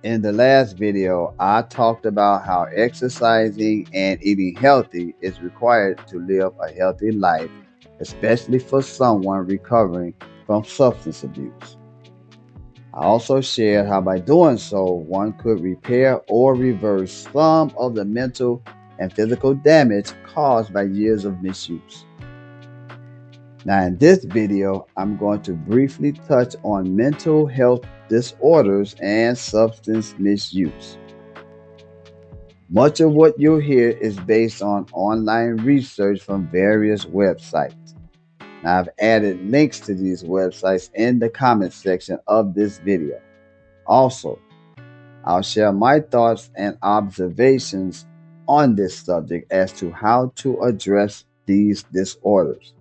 In the last video, I talked about how exercising and eating healthy is required to live a healthy life, especially for someone recovering from substance abuse. I also shared how by doing so, one could repair or reverse some of the mental and physical damage caused by years of misuse. Now, in this video, I'm going to briefly touch on mental health disorders and substance misuse. Much of what you'll hear is based on online research from various websites. Now, I've added links to these websites in the comment section of this video. Also, I'll share my thoughts and observations on this subject as to how to address these disorders.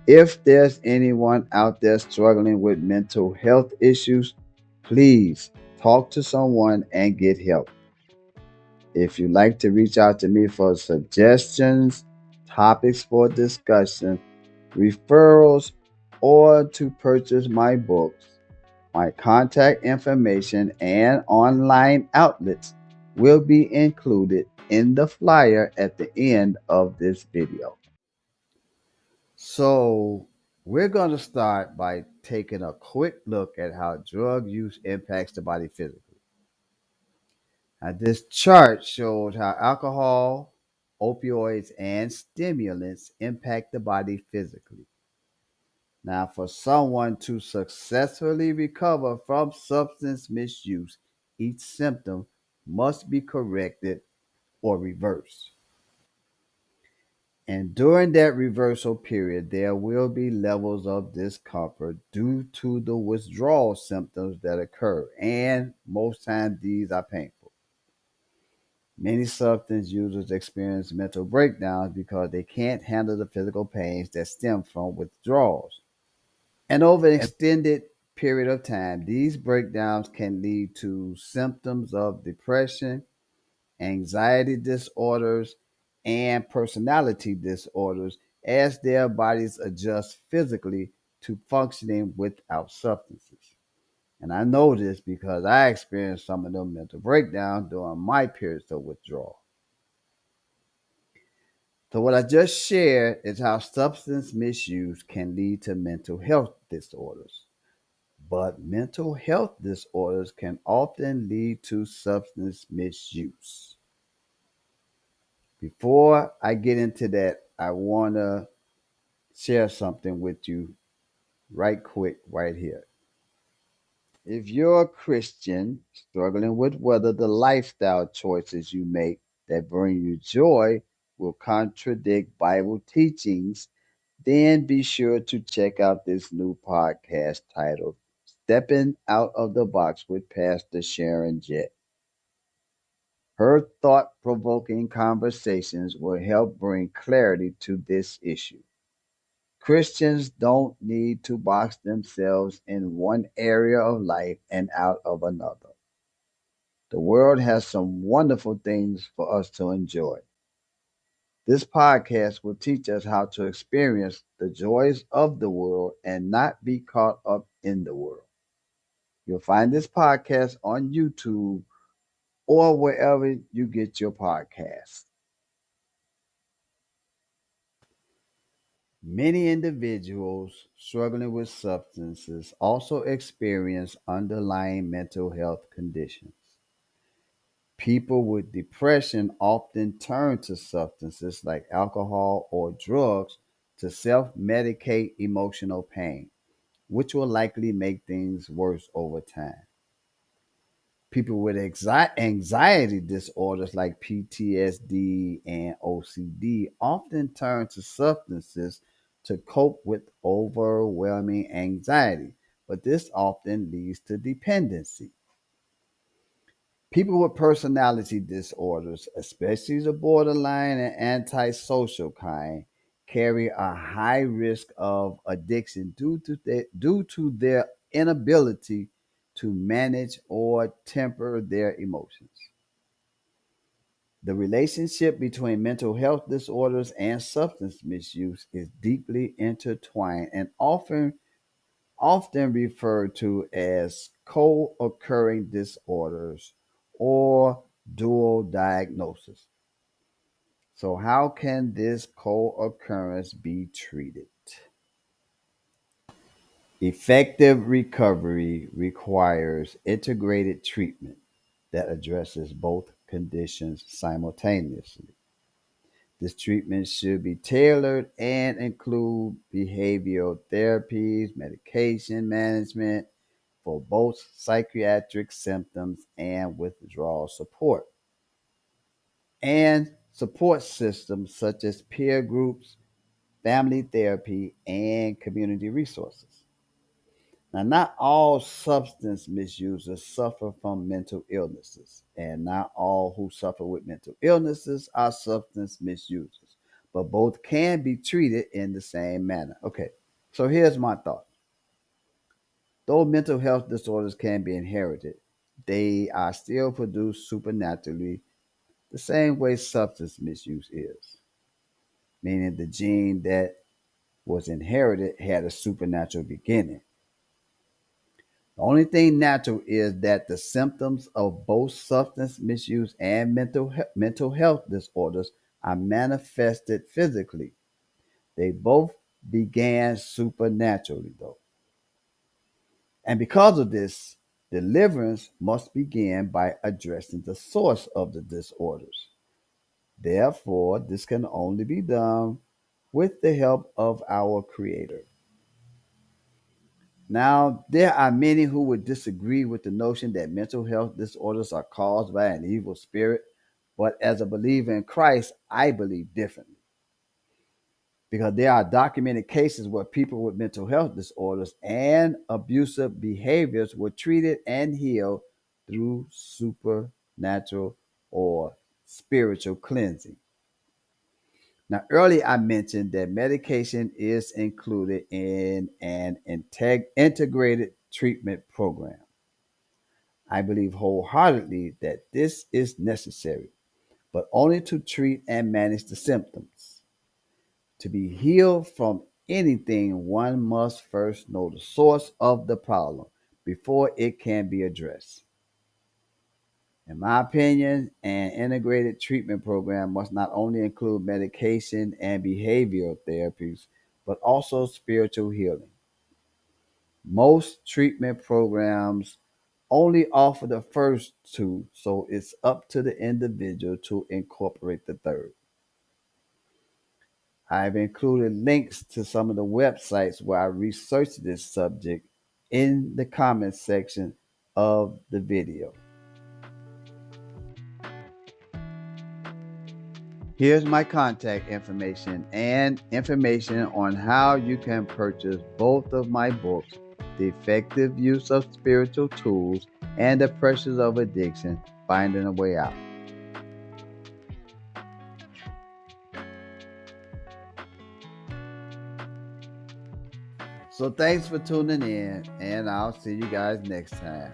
If there's anyone out there struggling with mental health issues, please talk to someone and get help. If you'd like to reach out to me for suggestions, topics for discussion, referrals, or to purchase my books, my contact information and online outlets will be included in the flyer at the end of this video. So, we're going to start by taking a quick look at how drug use impacts the body physically. Now, this chart shows how alcohol, opioids, and stimulants impact the body physically. Now, for someone to successfully recover from substance misuse, each symptom must be corrected or reversed. And during that reversal period, there will be levels of discomfort due to the withdrawal symptoms that occur, and most times these are painful. Many substance users experience mental breakdowns because they can't handle the physical pains that stem from withdrawals. And over an extended period of time, these breakdowns can lead to symptoms of depression, anxiety disorders, and personality disorders as their bodies adjust physically to functioning without substances. And I know this because I experienced some of them mental breakdowns during my periods of withdrawal. So, what I just shared is how substance misuse can lead to mental health disorders. But mental health disorders can often lead to substance misuse. Before I get into that, I want to share something with you right quick, right here. If you're a Christian struggling with whether the lifestyle choices you make that bring you joy will contradict Bible teachings, then be sure to check out this new podcast titled Stepping Out of the Box with Pastor Sharon Jett. Her thought provoking conversations will help bring clarity to this issue. Christians don't need to box themselves in one area of life and out of another. The world has some wonderful things for us to enjoy. This podcast will teach us how to experience the joys of the world and not be caught up in the world. You'll find this podcast on YouTube or wherever you get your podcasts. Many individuals struggling with substances also experience underlying mental health conditions. People with depression often turn to substances like alcohol or drugs to self medicate emotional pain, which will likely make things worse over time. People with anxiety disorders like PTSD and OCD often turn to substances to cope with overwhelming anxiety, but this often leads to dependency. People with personality disorders, especially the borderline and antisocial kind, carry a high risk of addiction due to their inability to manage or temper their emotions. The relationship between mental health disorders and substance misuse is deeply intertwined and often referred to as co-occurring disorders or dual diagnosis. So, how can this co-occurrence be treated? Effective recovery requires integrated treatment that addresses both conditions simultaneously. This treatment should be tailored and include behavioral therapies, medication management for both psychiatric symptoms and withdrawal support, and support systems such as peer groups, family therapy, and community resources. Now, not all substance misusers suffer from mental illnesses, and not all who suffer with mental illnesses are substance misusers, but both can be treated in the same manner. Okay, so here's my thought. Though mental health disorders can be inherited, they are still produced supernaturally the same way substance misuse is, meaning the gene that was inherited had a supernatural beginning. The only thing natural is that the symptoms of both substance misuse and mental health disorders are manifested physically. They both began supernaturally, though. And because of this, deliverance must begin by addressing the source of the disorders. Therefore, this can only be done with the help of our Creator. Now, there are many who would disagree with the notion that mental health disorders are caused by an evil spirit, but as a believer in Christ, I believe differently because there are documented cases where people with mental health disorders and abusive behaviors were treated and healed through supernatural or spiritual cleansing. Now, earlier I mentioned that medication is included in an integrated treatment program. I believe wholeheartedly that this is necessary, but only to treat and manage the symptoms. To be healed from anything, one must first know the source of the problem before it can be addressed. In my opinion, an integrated treatment program must not only include medication and behavioral therapies, but also spiritual healing. Most treatment programs only offer the first two, so it's up to the individual to incorporate the third. I've included links to some of the websites where I researched this subject in the comments section of the video. Here's my contact information and information on how you can purchase both of my books, The Effective Use of Spiritual Tools and The Pressures of Addiction, Finding a Way Out. So thanks for tuning in, and I'll see you guys next time.